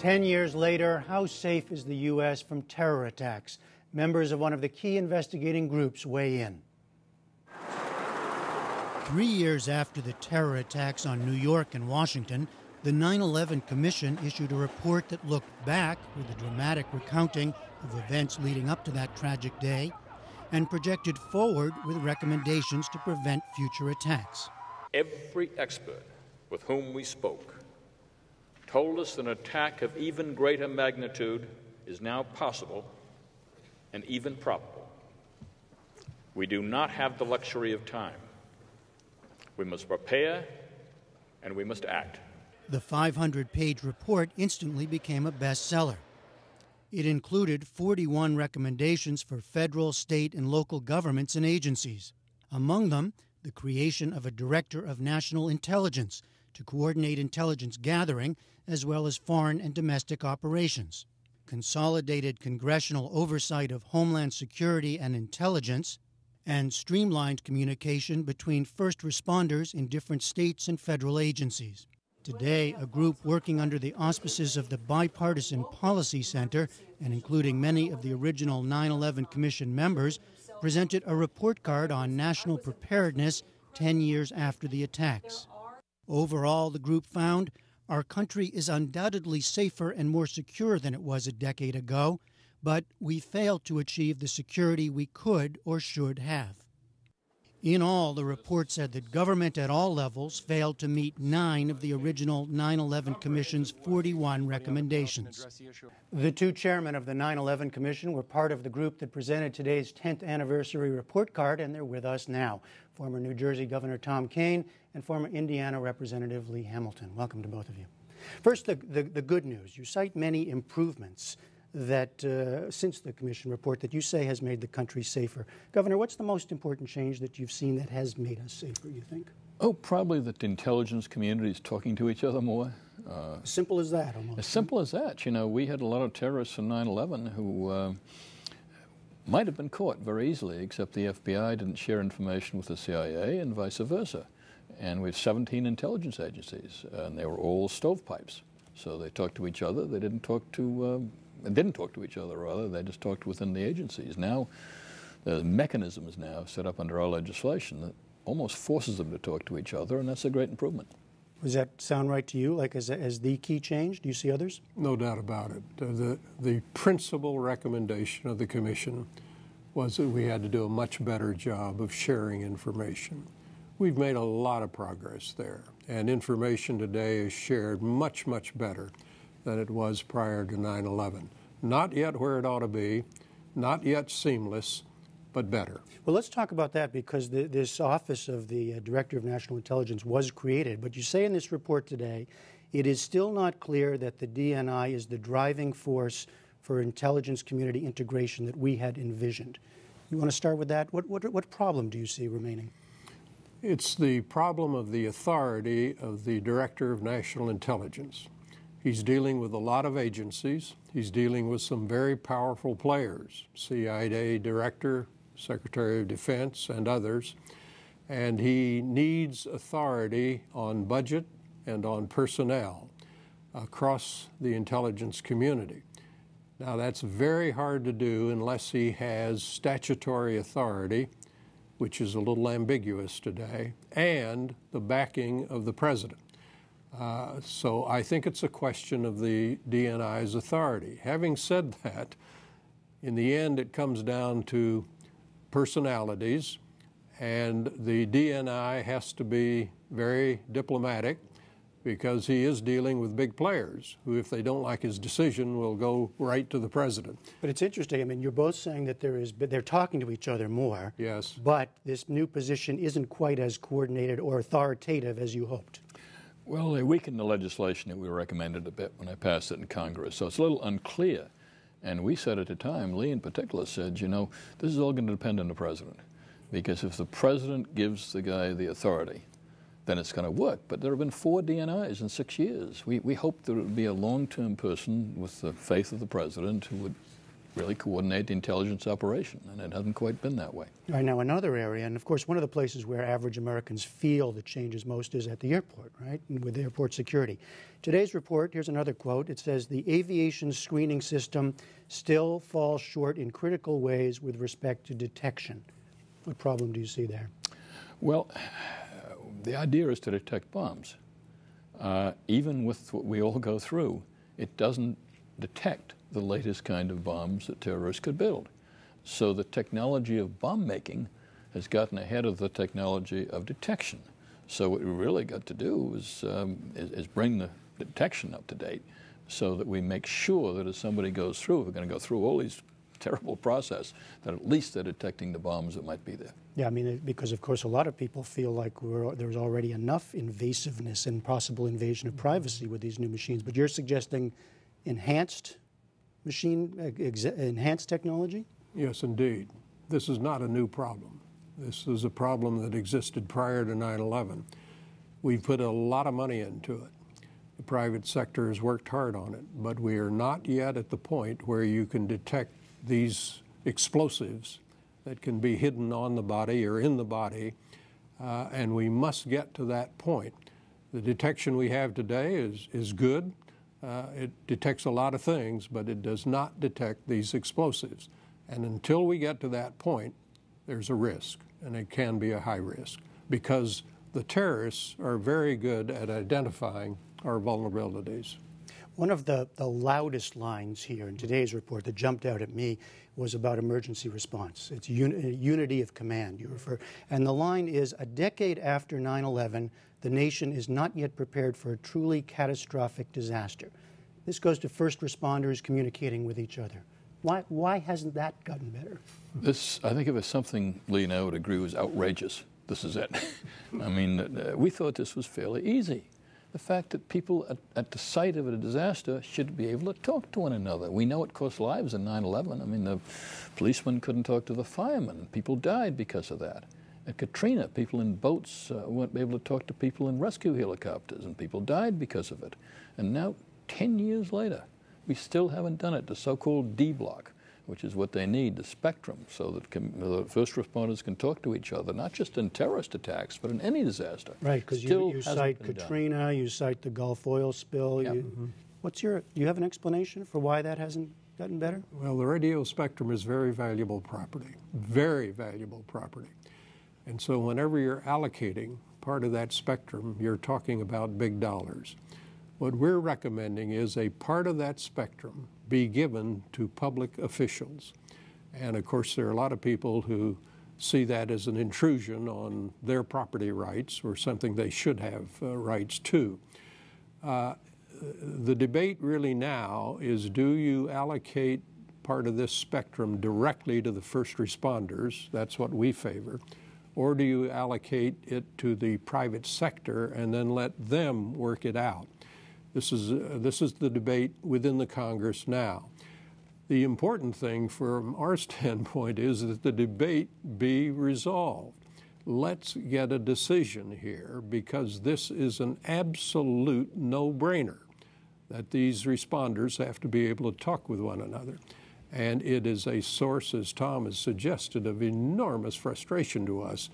10 years later, how safe is the U.S. from terror attacks? Members of one of the key investigating groups weigh in. 3 years after the terror attacks on New York and Washington, the 9/11 Commission issued a report that looked back with a dramatic recounting of events leading up to that tragic day and projected forward with recommendations to prevent future attacks. Every expert with whom we spoke told us an attack of even greater magnitude is now possible and even probable. We do not have the luxury of time. We must prepare and we must act. The 500-page report instantly became a bestseller. It included 41 recommendations for federal, state, and local governments and agencies. Among them, the creation of a Director of National Intelligence to coordinate intelligence gathering as well as foreign and domestic operations, consolidated congressional oversight of homeland security and intelligence, and streamlined communication between first responders in different states and federal agencies. Today, a group working under the auspices of the Bipartisan Policy Center and including many of the original 9/11 Commission members presented a report card on national preparedness 10 years after the attacks. Overall, the group found our country is undoubtedly safer and more secure than it was a decade ago, but we failed to achieve the security we could or should have. In all, the report said that government at all levels failed to meet 9 of the original 9/11 Commission's 41 recommendations. The two chairmen of the 9/11 Commission were part of the group that presented today's 10th anniversary report card, and they're with us now. Former New Jersey Governor Tom Kean and former Indiana Representative Lee Hamilton. Welcome to both of you. First, the good news. You cite many improvements that since the Commission report that you say has made the country safer. Governor, what's the most important change that you've seen that has made us safer, you think? Oh, probably that the intelligence community is talking to each other more. As simple as that, almost. As simple as that. You know, we had a lot of terrorists in 9/11 who might have been caught very easily, except the FBI didn't share information with the CIA and vice versa. And we have 17 intelligence agencies, and they were all stovepipes. So they talked to each other. They didn't talk to each other, rather. They just talked within the agencies. Now, there's mechanisms now set up under our legislation that almost forces them to talk to each other, and that's a great improvement. Does that sound right to you, like as the key change? Do you see others? No doubt about it. The principal recommendation of the Commission was that we had to do a much better job of sharing information. We've made a lot of progress there, and information today is shared much, much better than it was prior to 9/11. Not yet where it ought to be, not yet seamless, but better. Well, let's talk about that, because this office of the Director of National Intelligence was created. But you say in this report today, it is still not clear that the DNI is the driving force for intelligence community integration that we had envisioned. You want to start with that? What problem do you see remaining? It's the problem of the authority of the Director of National Intelligence. He's dealing with a lot of agencies. He's dealing with some very powerful players, CIA Director, Secretary of Defense, and others. And he needs authority on budget and on personnel across the intelligence community. Now, that's very hard to do unless he has statutory authority, which is a little ambiguous today, and the backing of the President. So I think it's a question of the DNI's authority. Having said that, in the end it comes down to personalities, and the DNI has to be very diplomatic, because he is dealing with big players who, if they don't like his decision, will go right to the President. But it's interesting. I mean, you're both saying that they're talking to each other more. Yes. But this new position isn't quite as coordinated or authoritative as you hoped. Well, they weakened the legislation that we recommended a bit when I passed it in Congress, so it's a little unclear. And we said at the time, Lee in particular said, you know, this is all going to depend on the President, because if the President gives the guy the authority, then it's going to work. But there have been 4 DNIs in 6 years. We hoped there would be a long-term person with the faith of the President who would really coordinate the intelligence operation, and it hasn't quite been that way. All right, now another area, and of course one of the places where average Americans feel the changes most is at the airport, right, and with airport security. Today's report, here's another quote, it says, the aviation screening system still falls short in critical ways with respect to detection. What problem do you see there? Well, the idea is to detect bombs. Even with what we all go through, it doesn't detect the latest kind of bombs that terrorists could build. So the technology of bomb making has gotten ahead of the technology of detection. So what we really got to do is bring the detection up to date so that we make sure that as somebody goes through, if we're going to go through all these terrible process, that at least they're detecting the bombs that might be there. Yeah, I mean, because of course a lot of people feel like there's already enough invasiveness and possible invasion of privacy with these new machines. But you're suggesting enhanced technology? Yes, indeed. This is not a new problem. This is a problem that existed prior to 9/11. We've put a lot of money into it. The private sector has worked hard on it, but we are not yet at the point where you can detect these explosives that can be hidden on the body or in the body, and we must get to that point. The detection we have today is good. It detects a lot of things, but it does not detect these explosives. And until we get to that point, there's a risk, and it can be a high risk, because the terrorists are very good at identifying our vulnerabilities. One of the loudest lines here in today's report that jumped out at me was about emergency response. It's unity of command, you refer. And the line is, a decade after 9/11, the nation is not yet prepared for a truly catastrophic disaster. This goes to first responders communicating with each other. Why hasn't that gotten better? This, I think, if it's something Lee and I would agree was outrageous, this is it. I mean, we thought this was fairly easy. The fact that people at the site of a disaster should be able to talk to one another. We know it cost lives in 9/11. I mean, the policemen couldn't talk to the firemen. People died because of that. At Katrina, people in boats weren't able to talk to people in rescue helicopters, and people died because of it. And now, 10 years later, we still haven't done it, the so-called D block, which is what they need, the spectrum, so that first responders can talk to each other, not just in terrorist attacks, but in any disaster. Right, because you cite Katrina, you cite the Gulf oil spill. Yep. Do you have an explanation for why that hasn't gotten better? Well, the radio spectrum is very valuable property, very valuable property. And so whenever you're allocating part of that spectrum, you're talking about big dollars. What we're recommending is a part of that spectrum be given to public officials. And of course, there are a lot of people who see that as an intrusion on their property rights or something they should have rights to. The debate really now is, do you allocate part of this spectrum directly to the first responders? That's what we favor. Or do you allocate it to the private sector and then let them work it out? This is the debate within the Congress now. The important thing from our standpoint is that the debate be resolved. Let's get a decision here, because this is an absolute no-brainer that these responders have to be able to talk with one another. And it is a source, as Tom has suggested, of enormous frustration to us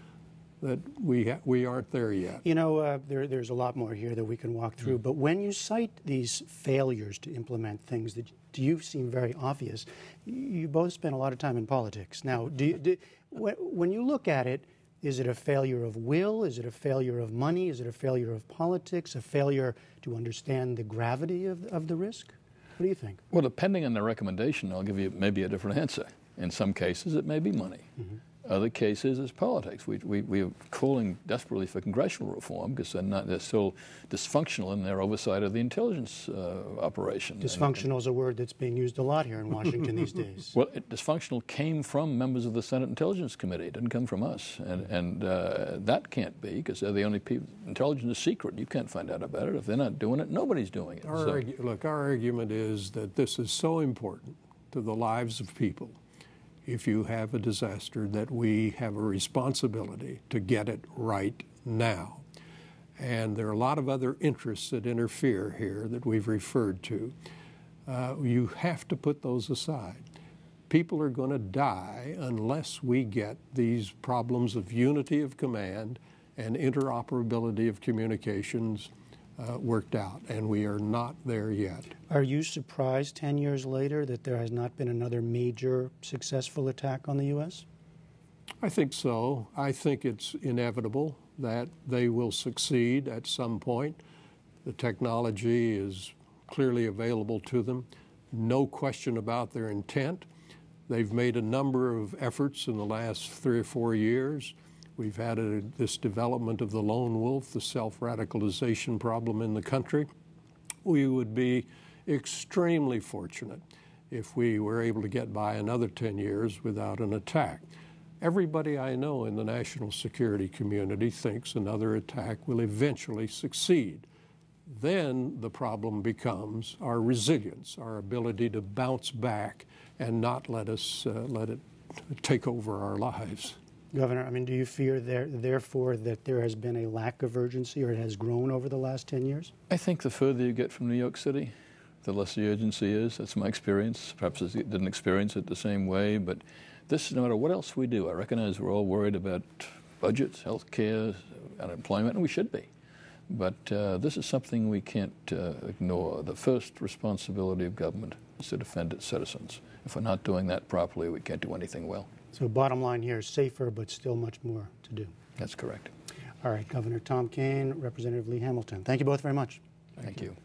that we aren't there yet. You know, there's a lot more here that we can walk through, but when you cite these failures to implement things that to you seem very obvious, you both spend a lot of time in politics. Now, when you look at it, is it a failure of will? Is it a failure of money? Is it a failure of politics? A failure to understand the gravity of the risk? What do you think? Well, depending on the recommendation, I'll give you maybe a different answer. In some cases, it may be money. Other cases, it's politics. We are calling desperately for congressional reform because they're still dysfunctional in their oversight of the intelligence operation. Dysfunctional is a word that's being used a lot here in Washington these days. Well, dysfunctional came from members of the Senate Intelligence Committee. It didn't come from us. And that can't be, because they're the only people. Intelligence is secret. You can't find out about it. If they're not doing it, nobody's doing it. Look, our argument is that this is so important to the lives of people. If you have a disaster, that we have a responsibility to get it right now. And there are a lot of other interests that interfere here that we've referred to. You have to put those aside. People are going to die unless we get these problems of unity of command and interoperability of communications worked out, and we are not there yet. Are you surprised 10 years later that there has not been another major successful attack on the U.S.? I think so. I think it's inevitable that they will succeed at some point. The technology is clearly available to them. No question about their intent. They've made a number of efforts in the last 3 or 4 years. We've had this development of the lone wolf, the self-radicalization problem in the country. We would be extremely fortunate if we were able to get by another 10 years without an attack. Everybody I know in the national security community thinks another attack will eventually succeed. Then the problem becomes our resilience, our ability to bounce back and not let it take over our lives. Governor, I mean, do you fear therefore that there has been a lack of urgency, or it has grown over the last 10 years? I think the further you get from New York City, the less the urgency is. That's my experience. Perhaps I didn't experience it the same way, but this, no matter what else we do, I recognize we're all worried about budgets, health care, unemployment, and we should be. But this is something we can't ignore. The first responsibility of government is to defend its citizens. If we're not doing that properly, we can't do anything well. So bottom line here is safer, but still much more to do. That's correct. All right, Governor Tom Kean, Representative Lee Hamilton. Thank you both very much. Thank you.